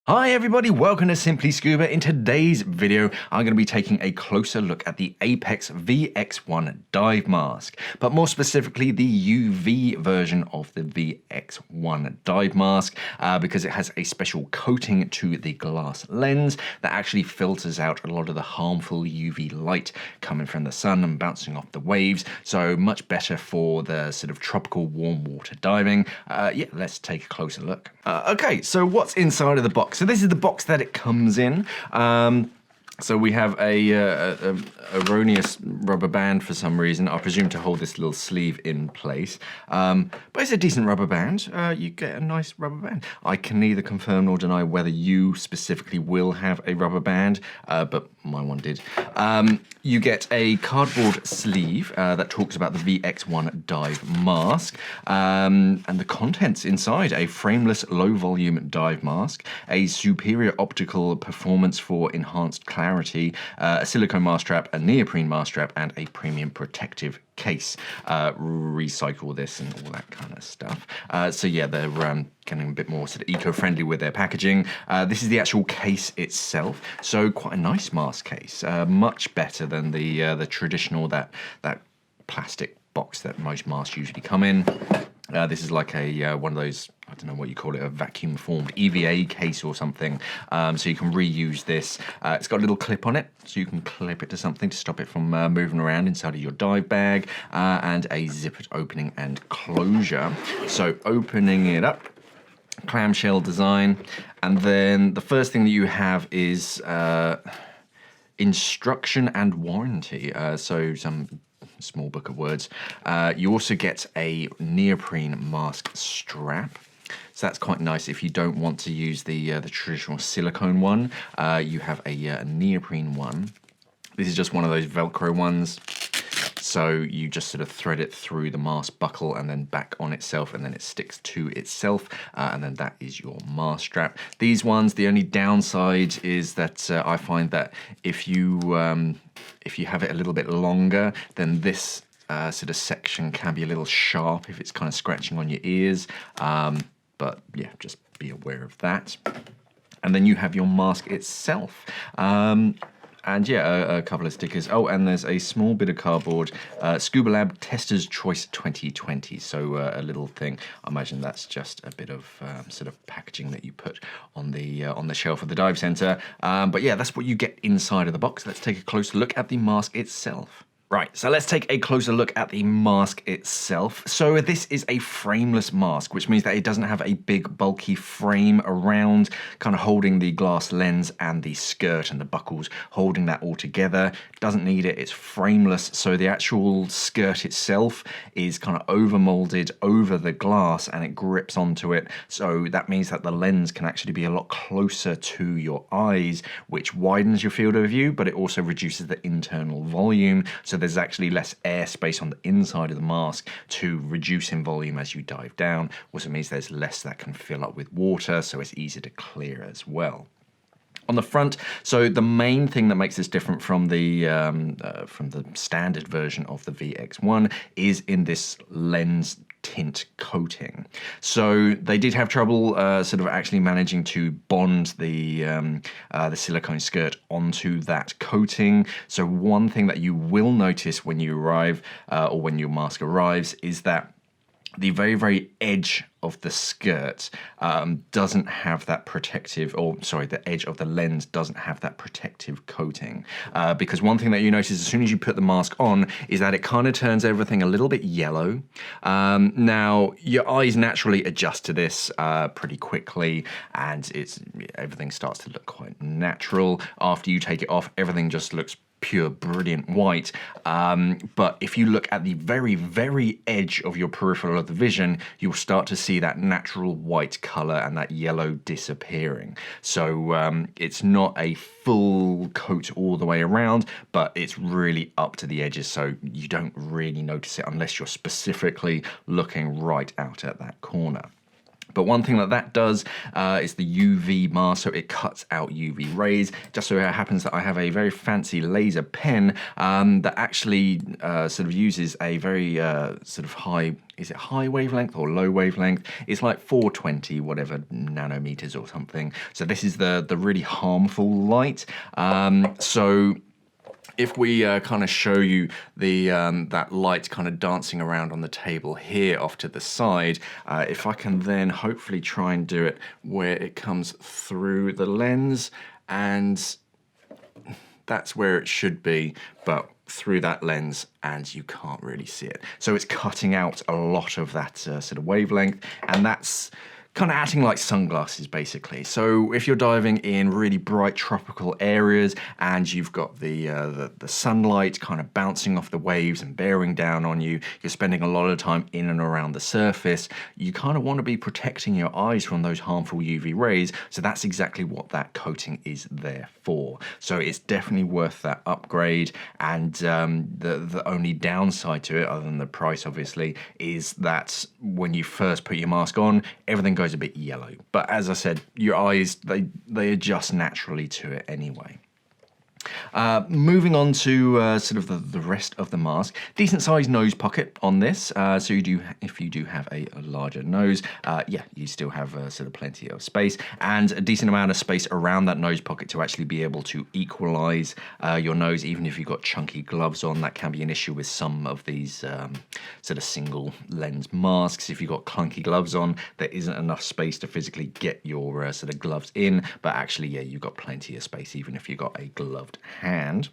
Hi everybody, welcome to Simply Scuba. In today's video, I'm going to be taking a closer look at the Apeks VX1 dive mask, but more specifically the UV version of the VX1 dive mask, because it has a special coating to the glass lens that actually filters out a lot of the harmful UV light coming from the sun and bouncing off the waves, so much better for the sort of tropical warm water diving. Yeah, let's take a closer look. Okay, so what's inside of the box? So this is the box that it comes in. So we have a erroneous rubber band for some reason, I presume to hold this little sleeve in place. But it's a decent rubber band. You get a nice rubber band. I can neither confirm nor deny whether you specifically will have a rubber band, but my one did. You get a cardboard sleeve that talks about the VX1 dive mask, and the contents inside: a frameless low volume dive mask, a superior optical performance for enhanced clarity, a silicone mask strap, a neoprene mask strap, and a premium protective case. Recycle this and all that kind of stuff. So yeah, they're getting a bit more sort of eco-friendly with their packaging. This is the actual case itself, so quite a nice mask case, much better than the traditional that plastic box that most masks usually come in. This is like a one of those, I don't know what you call it, a vacuum formed EVA case or something, so you can reuse this. It's got a little clip on it, so you can clip it to something to stop it from moving around inside of your dive bag, and a zippered opening and closure. So opening it up, clamshell design, and then the first thing that you have is instruction and warranty, so some small book of words. You also get a neoprene mask strap, so that's quite nice. If you don't want to use the traditional silicone one, you have a neoprene one. This is just one of those Velcro ones, so you just sort of thread it through the mask buckle and then back on itself, and then it sticks to itself, and then that is your mask strap. These ones, the only downside is that I find that if you have it a little bit longer, then this sort of section can be a little sharp if it's kind of scratching on your ears. But yeah, just be aware of that. And then you have your mask itself. And yeah, a couple of stickers. Oh, and there's a small bit of cardboard, Scuba Lab Tester's Choice 2020. So a little thing. I imagine that's just a bit of sort of packaging that you put on the shelf of the dive center. But yeah, that's what you get inside of the box. Let's take a closer look at the mask itself. Right, so let's take a closer look at the mask itself. So this is a frameless mask, which means that it doesn't have a big bulky frame around, kind of holding the glass lens and the skirt and the buckles, holding that all together. Doesn't need it, it's frameless, so the actual skirt itself is kind of over-molded over the glass and it grips onto it. So that means that the lens can actually be a lot closer to your eyes, which widens your field of view, but it also reduces the internal volume. So there's actually less airspace on the inside of the mask to reduce in volume as you dive down. Also means there's less that can fill up with water, so it's easier to clear as well. On the front, so the main thing that makes this different from the standard version of the VX1 is in this lens tint coating. So they did have trouble sort of actually managing to bond the silicone skirt onto that coating. So one thing that you will notice when you arrive, or when your mask arrives, is that the very, very edge of the skirt doesn't have that protective, or sorry, the edge of the lens doesn't have that protective coating. Because one thing that you notice as soon as you put the mask on is that it kind of turns everything a little bit yellow. Now, your eyes naturally adjust to this pretty quickly, and everything starts to look quite natural. After you take it off, everything just looks pure brilliant white, but if you look at the very, very edge of your peripheral of the vision, you'll start to see that natural white color and that yellow disappearing. So it's not a full coat all the way around, but it's really up to the edges, so you don't really notice it unless you're specifically looking right out at that corner. But one thing that does is the UV mask, so it cuts out UV rays. Just so it happens that I have a very fancy laser pen that actually sort of uses a very sort of high, is it high wavelength or low wavelength? It's like 420 whatever nanometers or something. So this is the really harmful light. So if we kind of show you the that light kind of dancing around on the table here off to the side, if I can then hopefully try and do it where it comes through the lens, and that's where it should be, but through that lens, and you can't really see it. So it's cutting out a lot of that sort of wavelength, and that's kind of acting like sunglasses basically. So if you're diving in really bright tropical areas and you've got the sunlight kind of bouncing off the waves and bearing down on you, you're spending a lot of time in and around the surface, you kind of want to be protecting your eyes from those harmful UV rays, so that's exactly what that coating is there for. So it's definitely worth that upgrade, and the only downside to it, other than the price obviously, is that when you first put your mask on, everything goes a bit yellow. But as I said, your eyes, they adjust naturally to it anyway. Moving on to sort of the rest of the mask, decent sized nose pocket on this. So if you do have a larger nose, yeah, you still have sort of plenty of space, and a decent amount of space around that nose pocket to actually be able to equalize your nose. Even if you've got chunky gloves on, that can be an issue with some of these sort of single lens masks. If you've got clunky gloves on, there isn't enough space to physically get your sort of gloves in, but actually, yeah, you've got plenty of space even if you've got a gloved hand.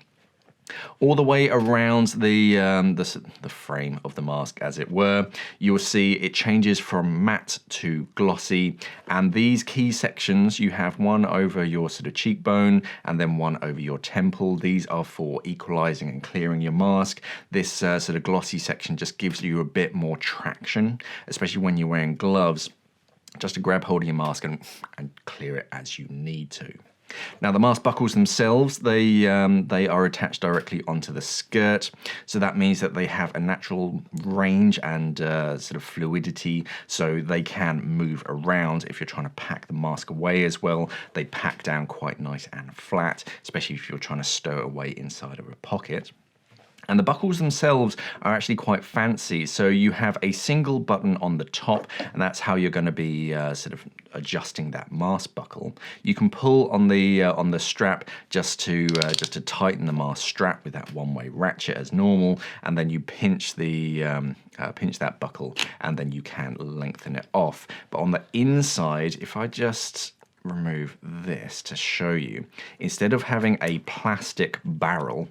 All the way around the frame of the mask, as it were, you will see it changes from matte to glossy, and these key sections, you have one over your sort of cheekbone and then one over your temple. These are for equalizing and clearing your mask. This sort of glossy section just gives you a bit more traction, especially when you're wearing gloves, just to grab hold of your mask and clear it as you need to. Now the mask buckles themselves, they are attached directly onto the skirt, so that means that they have a natural range and sort of fluidity, so they can move around. If you're trying to pack the mask away as well, they pack down quite nice and flat, especially if you're trying to stow it away inside of a pocket. And the buckles themselves are actually quite fancy. So you have a single button on the top, and that's how you're going to be sort of adjusting that mask buckle. You can pull on the strap just to tighten the mask strap with that one-way ratchet as normal, and then you pinch pinch that buckle, and then you can lengthen it off. But on the inside, if I just remove this to show you, instead of having a plastic barrel,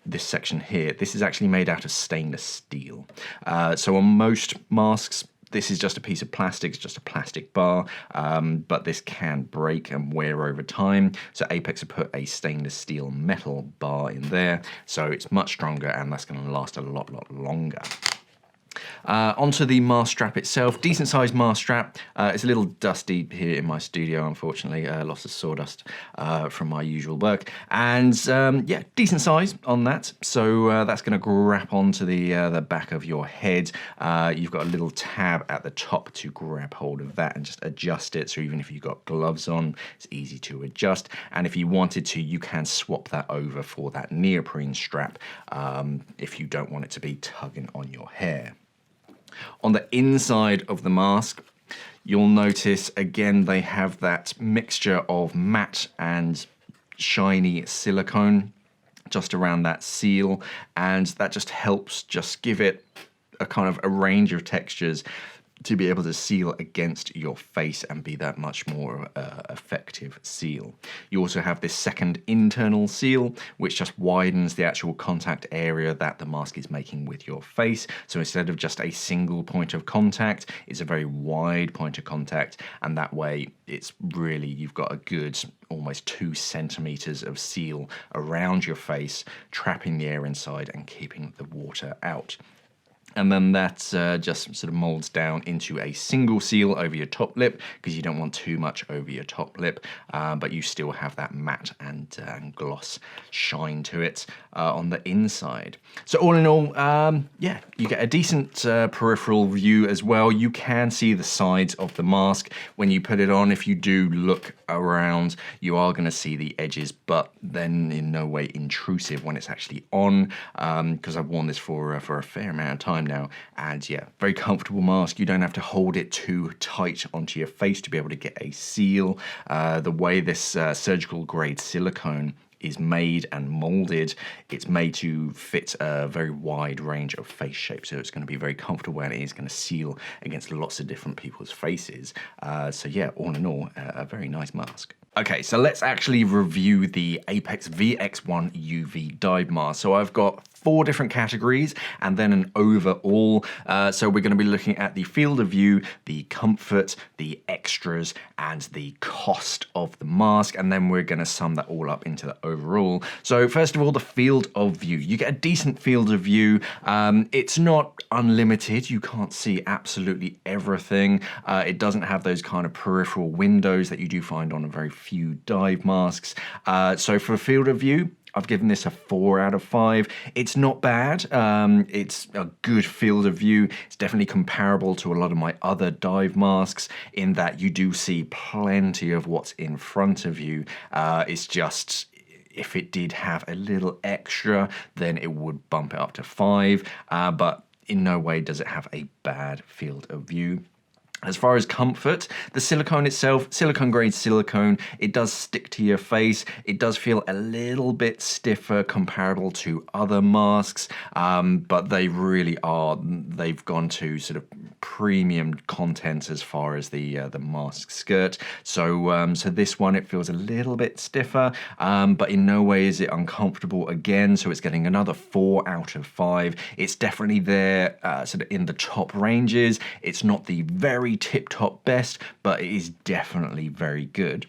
this section here, this is actually made out of stainless steel. So on most masks, this is just a piece of plastic, it's just a plastic bar, but this can break and wear over time. So Apeks have put a stainless steel metal bar in there, so it's much stronger and that's going to last a lot longer. Onto the mask strap itself, decent sized mask strap. It's a little dusty here in my studio, unfortunately, lots of sawdust from my usual work, and yeah, decent size on that. So that's going to grab onto the back of your head. You've got a little tab at the top to grab hold of that and just adjust it, so even if you've got gloves on, it's easy to adjust. And if you wanted to, you can swap that over for that neoprene strap if you don't want it to be tugging on your hair. On the inside of the mask, you'll notice again they have that mixture of matte and shiny silicone just around that seal, and that just helps just give it a kind of a range of textures to be able to seal against your face and be that much more effective seal. You also have this second internal seal, which just widens the actual contact area that the mask is making with your face. So instead of just a single point of contact, it's a very wide point of contact, and that way it's really, you've got a good almost 2 centimeters of seal around your face, trapping the air inside and keeping the water out. And then that just sort of molds down into a single seal over your top lip, because you don't want too much over your top lip, but you still have that matte and gloss shine to it on the inside. So all in all, yeah, you get a decent peripheral view as well. You can see the sides of the mask when you put it on. If you do look around, you are going to see the edges, but then in no way intrusive when it's actually on, because I've worn this for a fair amount of time now, and yeah, very comfortable mask. You don't have to hold it too tight onto your face to be able to get a seal. The way this surgical grade silicone is made and molded, it's made to fit a very wide range of face shapes, so it's going to be very comfortable and it is going to seal against lots of different people's faces. So yeah, all in all, a very nice mask. Okay, so let's actually review the Apeks VX1 UV dive mask. So I've got 4 different categories and then an overall. So we're going to be looking at the field of view, the comfort, the extras, and the cost of the mask, and then we're going to sum that all up into the overall. So first of all, the field of view. You get a decent field of view. It's not unlimited. You can't see absolutely everything. It doesn't have those kind of peripheral windows that you do find on a very few dive masks. So for field of view, I've given this a 4 out of 5. It's not bad. It's a good field of view. It's definitely comparable to a lot of my other dive masks in that you do see plenty of what's in front of you. It's just, if it did have a little extra, then it would bump it up to 5. But in no way does it have a bad field of view. As far as comfort, the silicone itself, silicone grade silicone, it does stick to your face. It does feel a little bit stiffer comparable to other masks, but they really are, they've gone to sort of premium content as far as the mask skirt. So so this one, it feels a little bit stiffer, but in no way is it uncomfortable again. So it's getting another 4 out of 5. It's definitely there sort of in the top ranges. It's not the very tip-top best, but it is definitely very good.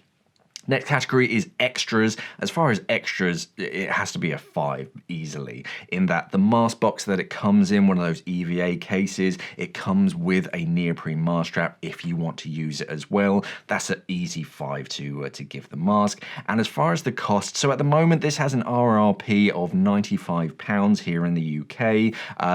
Next category is extras. As far as extras, it has to be a 5 easily, in that the mask box that it comes in, one of those EVA cases, it comes with a neoprene mask strap if you want to use it as well. That's an easy 5 to give the mask. And as far as the cost, so at the moment this has an RRP of £95 here in the UK.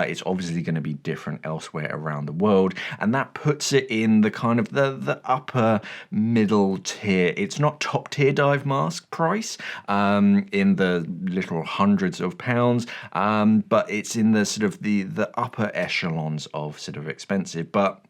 It's obviously going to be different elsewhere around the world, and that puts it in the kind of the upper middle tier. It's not top tier dive mask price in the literal hundreds of pounds, but it's in the sort of the upper echelons of sort of expensive, but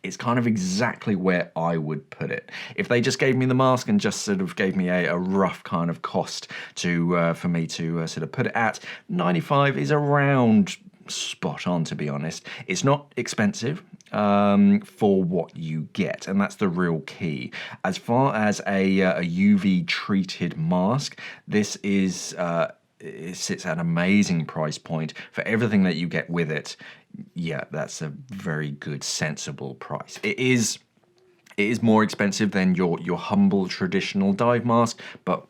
it's kind of exactly where I would put it. If they just gave me the mask and just sort of gave me a rough kind of cost to for me to sort of put it at, 95 is around spot on, to be honest. It's not expensive for what you get, and that's the real key. As far as a UV treated mask, this is it sits at an amazing price point for everything that you get with it. Yeah, that's a very good, sensible price. It is more expensive than your humble traditional dive mask, but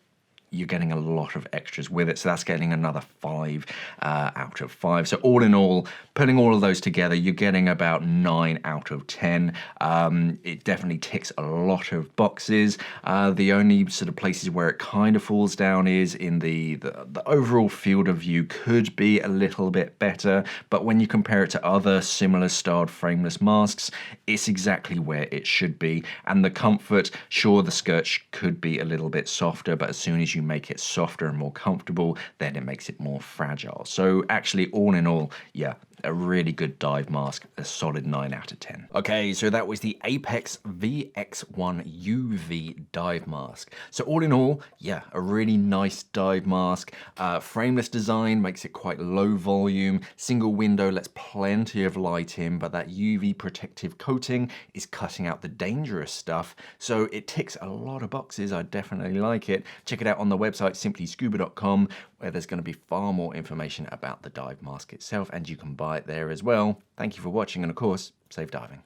you're getting a lot of extras with it, so that's getting another 5 out of 5. So all in all, putting all of those together, you're getting about 9 out of 10. It definitely ticks a lot of boxes. The only sort of places where it kind of falls down is in the overall field of view could be a little bit better, but when you compare it to other similar styled frameless masks, it's exactly where it should be. And the comfort, sure, the skirt could be a little bit softer, but as soon as you make it softer and more comfortable, then it makes it more fragile. So actually, all in all, yeah, a really good dive mask, a solid 9 out of 10. Okay, so that was the Apeks VX1 UV dive mask. So all in all, yeah, a really nice dive mask. Frameless design makes it quite low volume. Single window lets plenty of light in, but that UV protective coating is cutting out the dangerous stuff. So it ticks a lot of boxes. I definitely like it. Check it out on the website simplyscuba.com, where there's going to be far more information about the dive mask itself, and you can buy it there as well. Thank you for watching, and of course, safe diving.